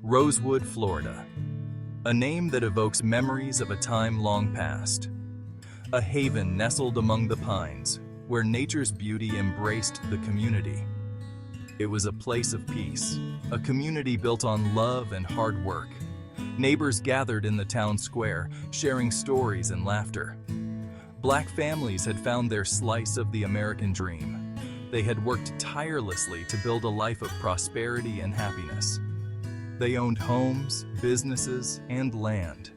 Rosewood, Florida. A name that evokes memories of a time long past. A haven nestled among the pines, where nature's beauty embraced the community. It was a place of peace, a community built on love and hard work. Neighbors gathered in the town square, sharing stories and laughter. Black families had found their slice of the American dream. They had worked tirelessly to build a life of prosperity and happiness. They owned homes, businesses, and land,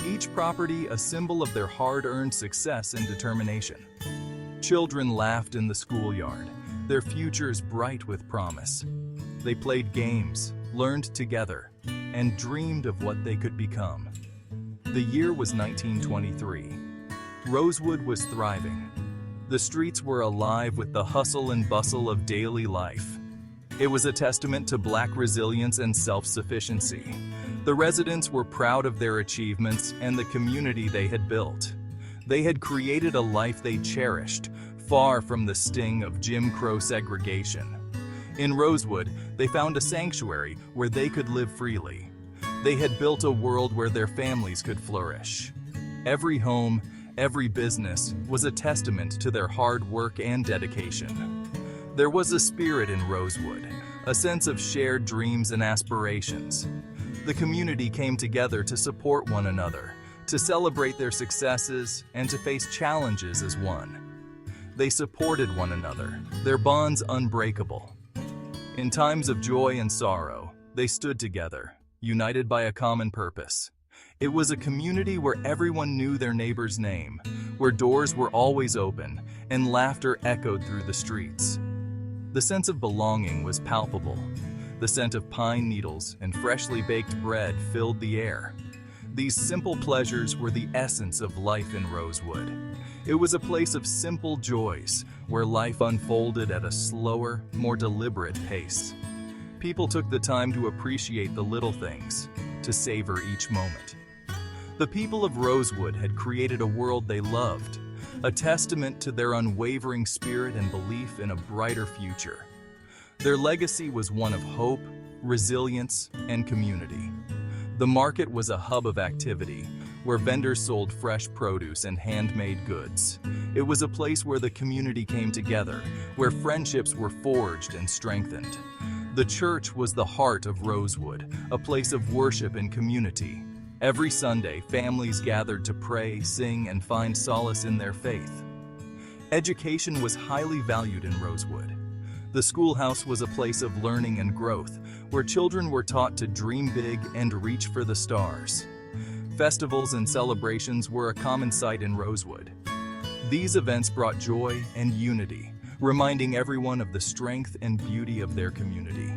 each property a symbol of their hard-earned success and determination. Children laughed in the schoolyard, their futures bright with promise. They played games, learned together, and dreamed of what they could become. The year was 1923. Rosewood was thriving. The streets were alive with the hustle and bustle of daily life. It was a testament to Black resilience and self-sufficiency. The residents were proud of their achievements and the community they had built. They had created a life they cherished, far from the sting of Jim Crow segregation. In Rosewood, they found a sanctuary where they could live freely. They had built a world where their families could flourish. Every home, every business was a testament to their hard work and dedication. There was a spirit in Rosewood, a sense of shared dreams and aspirations. The community came together to support one another, to celebrate their successes, and to face challenges as one. They supported one another, their bonds unbreakable. In times of joy and sorrow, they stood together, united by a common purpose. It was a community where everyone knew their neighbor's name, where doors were always open, and laughter echoed through the streets. The sense of belonging was palpable. The scent of pine needles and freshly baked bread filled the air. These simple pleasures were the essence of life in Rosewood. It was a place of simple joys, where life unfolded at a slower, more deliberate pace. People took the time to appreciate the little things, to savor each moment. The people of Rosewood had created a world they loved, a testament to their unwavering spirit and belief in a brighter future. Their legacy was one of hope, resilience, and community. The market was a hub of activity, where vendors sold fresh produce and handmade goods. It was a place where the community came together, where friendships were forged and strengthened. The church was the heart of Rosewood, a place of worship and community. Every Sunday, families gathered to pray, sing, and find solace in their faith. Education was highly valued in Rosewood. The schoolhouse was a place of learning and growth, where children were taught to dream big and reach for the stars. Festivals and celebrations were a common sight in Rosewood. These events brought joy and unity, reminding everyone of the strength and beauty of their community.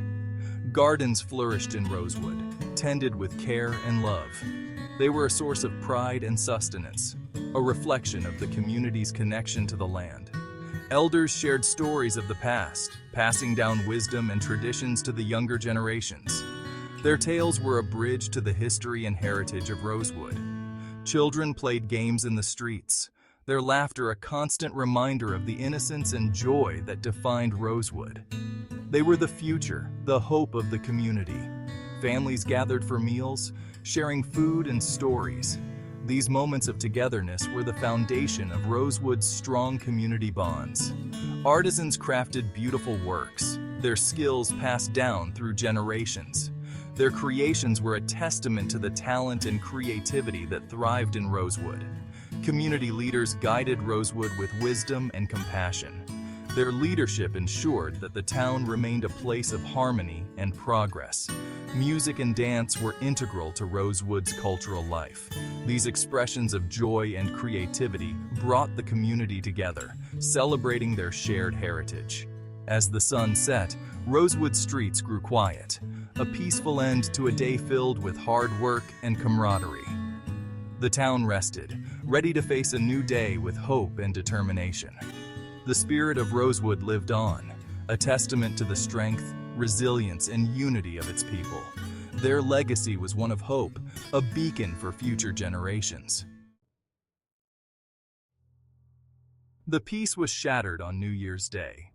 Gardens flourished in Rosewood, tended with care and love. They were a source of pride and sustenance, a reflection of the community's connection to the land. Elders shared stories of the past, passing down wisdom and traditions to the younger generations. Their tales were a bridge to the history and heritage of Rosewood. Children played games in the streets, their laughter a constant reminder of the innocence and joy that defined Rosewood. They were the future, the hope of the community. Families gathered for meals, sharing food and stories. These moments of togetherness were the foundation of Rosewood's strong community bonds. Artisans crafted beautiful works, their skills passed down through generations. Their creations were a testament to the talent and creativity that thrived in Rosewood. Community leaders guided Rosewood with wisdom and compassion. Their leadership ensured that the town remained a place of harmony and progress. Music and dance were integral to Rosewood's cultural life. These expressions of joy and creativity brought the community together, celebrating their shared heritage. As the sun set, Rosewood streets grew quiet, a peaceful end to a day filled with hard work and camaraderie. The town rested, ready to face a new day with hope and determination. The spirit of Rosewood lived on, a testament to the strength, resilience, and unity of its people. Their legacy was one of hope, a beacon for future generations. The peace was shattered on New Year's Day.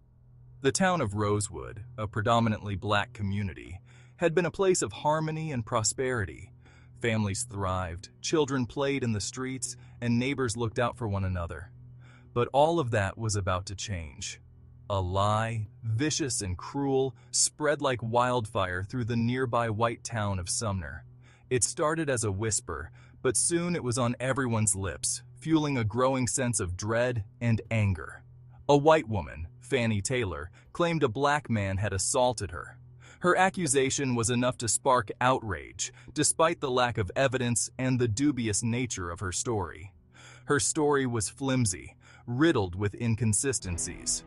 The town of Rosewood, a predominantly Black community, had been a place of harmony and prosperity. Families thrived, children played in the streets, and neighbors looked out for one another. But all of that was about to change. A lie, vicious and cruel, spread like wildfire through the nearby white town of Sumner. It started as a whisper, but soon it was on everyone's lips, fueling a growing sense of dread and anger. A white woman, Fannie Taylor, claimed a black man had assaulted her. Her accusation was enough to spark outrage, despite the lack of evidence and the dubious nature of her story. Her story was flimsy, riddled with inconsistencies.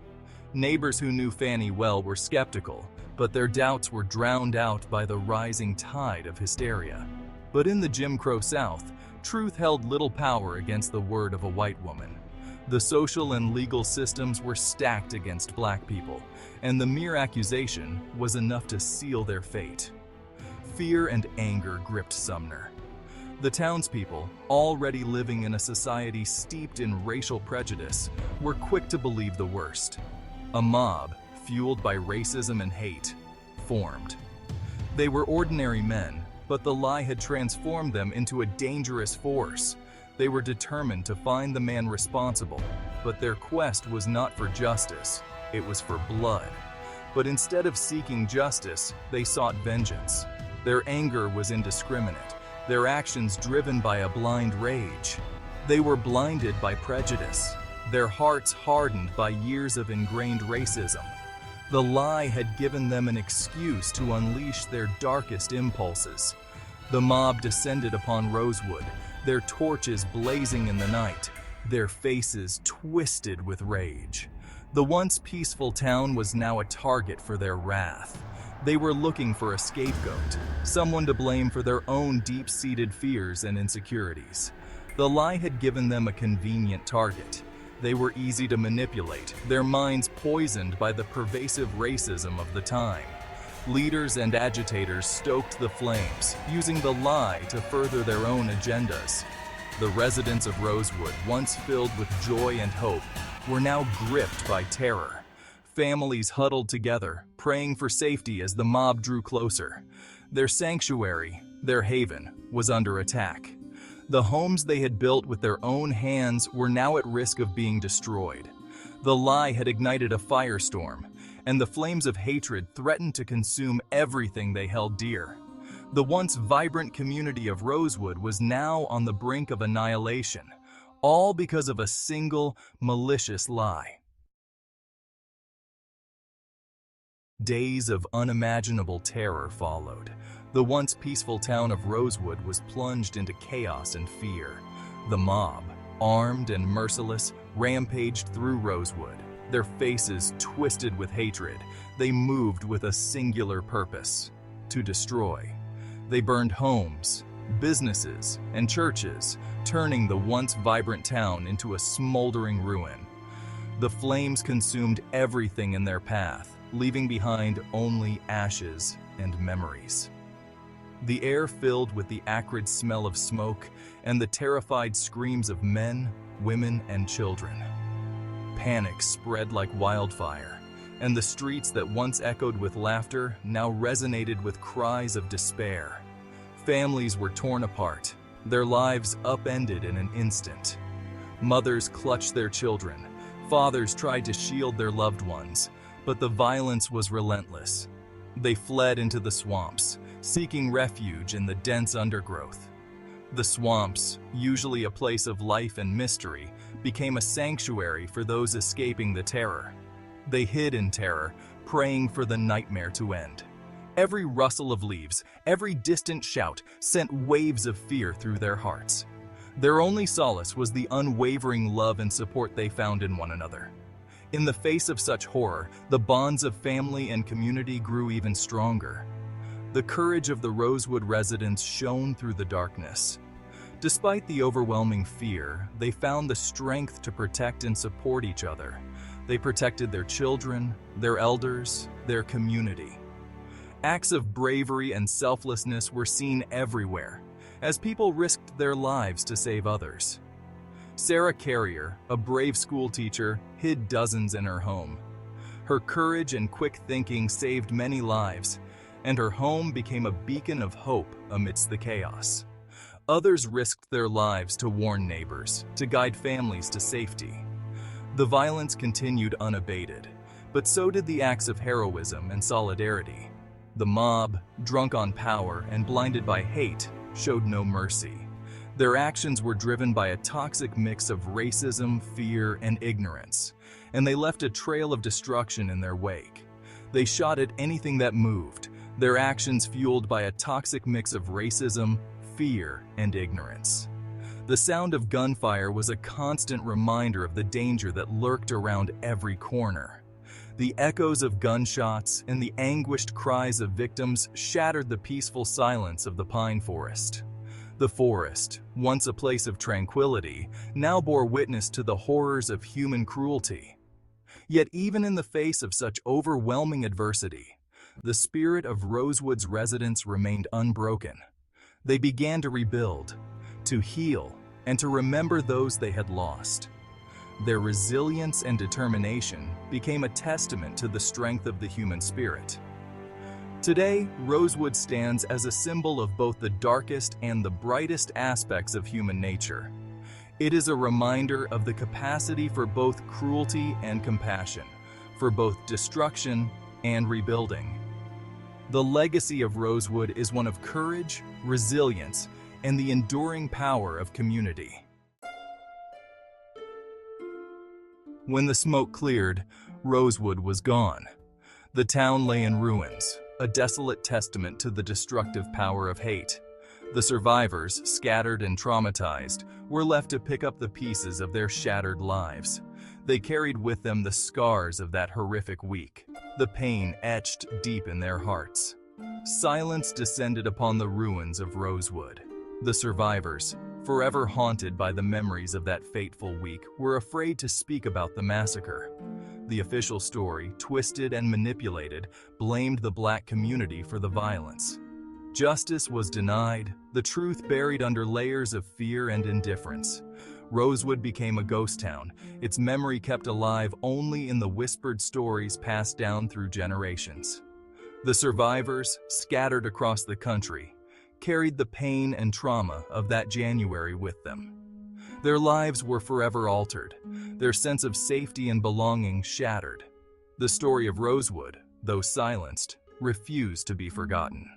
Neighbors who knew Fannie well were skeptical, but their doubts were drowned out by the rising tide of hysteria. But in the Jim Crow South, truth held little power against the word of a white woman. The social and legal systems were stacked against black people, and the mere accusation was enough to seal their fate. Fear and anger gripped Sumner. The townspeople, already living in a society steeped in racial prejudice, were quick to believe the worst. A mob, fueled by racism and hate, formed. They were ordinary men, but the lie had transformed them into a dangerous force. They were determined to find the man responsible, but their quest was not for justice, it was for blood. But instead of seeking justice, they sought vengeance. Their anger was indiscriminate, their actions driven by a blind rage. They were blinded by prejudice, their hearts hardened by years of ingrained racism. The lie had given them an excuse to unleash their darkest impulses. The mob descended upon Rosewood, their torches blazing in the night, their faces twisted with rage. The once peaceful town was now a target for their wrath. They were looking for a scapegoat, someone to blame for their own deep-seated fears and insecurities. The lie had given them a convenient target. They were easy to manipulate, their minds poisoned by the pervasive racism of the time. Leaders and agitators stoked the flames, using the lie to further their own agendas. The residents of Rosewood, once filled with joy and hope, were now gripped by terror. Families huddled together, praying for safety as the mob drew closer. Their sanctuary, their haven, was under attack. The homes they had built with their own hands were now at risk of being destroyed. The lie had ignited a firestorm, and the flames of hatred threatened to consume everything they held dear. The once vibrant community of Rosewood was now on the brink of annihilation, all because of a single, malicious lie. Days of unimaginable terror followed. The once peaceful town of Rosewood was plunged into chaos and fear. The mob, armed and merciless, rampaged through Rosewood. Their faces twisted with hatred, they moved with a singular purpose: to destroy. They burned homes, businesses, and churches, turning the once vibrant town into a smoldering ruin. The flames consumed everything in their path, leaving behind only ashes and memories. The air filled with the acrid smell of smoke and the terrified screams of men, women, and children. Panic spread like wildfire, and the streets that once echoed with laughter now resonated with cries of despair. Families were torn apart, their lives upended in an instant. Mothers clutched their children, fathers tried to shield their loved ones, but the violence was relentless. They fled into the swamps, seeking refuge in the dense undergrowth. The swamps, usually a place of life and mystery, became a sanctuary for those escaping the terror. They hid in terror, praying for the nightmare to end. Every rustle of leaves, every distant shout sent waves of fear through their hearts. Their only solace was the unwavering love and support they found in one another. In the face of such horror, the bonds of family and community grew even stronger. The courage of the Rosewood residents shone through the darkness. Despite the overwhelming fear, they found the strength to protect and support each other. They protected their children, their elders, their community. Acts of bravery and selflessness were seen everywhere, as people risked their lives to save others. Sarah Carrier, a brave school teacher, hid dozens in her home. Her courage and quick thinking saved many lives, and her home became a beacon of hope amidst the chaos. Others risked their lives to warn neighbors, to guide families to safety. The violence continued unabated, but so did the acts of heroism and solidarity. The mob, drunk on power and blinded by hate, showed no mercy. Their actions were driven by a toxic mix of racism, fear, and ignorance, and they left a trail of destruction in their wake. They shot at anything that moved, their actions fueled by a toxic mix of racism, fear, and ignorance. The sound of gunfire was a constant reminder of the danger that lurked around every corner. The echoes of gunshots and the anguished cries of victims shattered the peaceful silence of the pine forest. The forest, once a place of tranquility, now bore witness to the horrors of human cruelty. Yet even in the face of such overwhelming adversity, the spirit of Rosewood's residents remained unbroken. They began to rebuild, to heal, and to remember those they had lost. Their resilience and determination became a testament to the strength of the human spirit. Today, Rosewood stands as a symbol of both the darkest and the brightest aspects of human nature. It is a reminder of the capacity for both cruelty and compassion, for both destruction and rebuilding. The legacy of Rosewood is one of courage, resilience, and the enduring power of community. When the smoke cleared, Rosewood was gone. The town lay in ruins, a desolate testament to the destructive power of hate. The survivors, scattered and traumatized, were left to pick up the pieces of their shattered lives. They carried with them the scars of that horrific week, the pain etched deep in their hearts. Silence descended upon the ruins of Rosewood. The survivors, forever haunted by the memories of that fateful week, were afraid to speak about the massacre. The official story, twisted and manipulated, blamed the Black community for the violence. Justice was denied, the truth buried under layers of fear and indifference. Rosewood became a ghost town, its memory kept alive only in the whispered stories passed down through generations. The survivors, scattered across the country, carried the pain and trauma of that January with them. Their lives were forever altered, their sense of safety and belonging shattered. The story of Rosewood, though silenced, refused to be forgotten.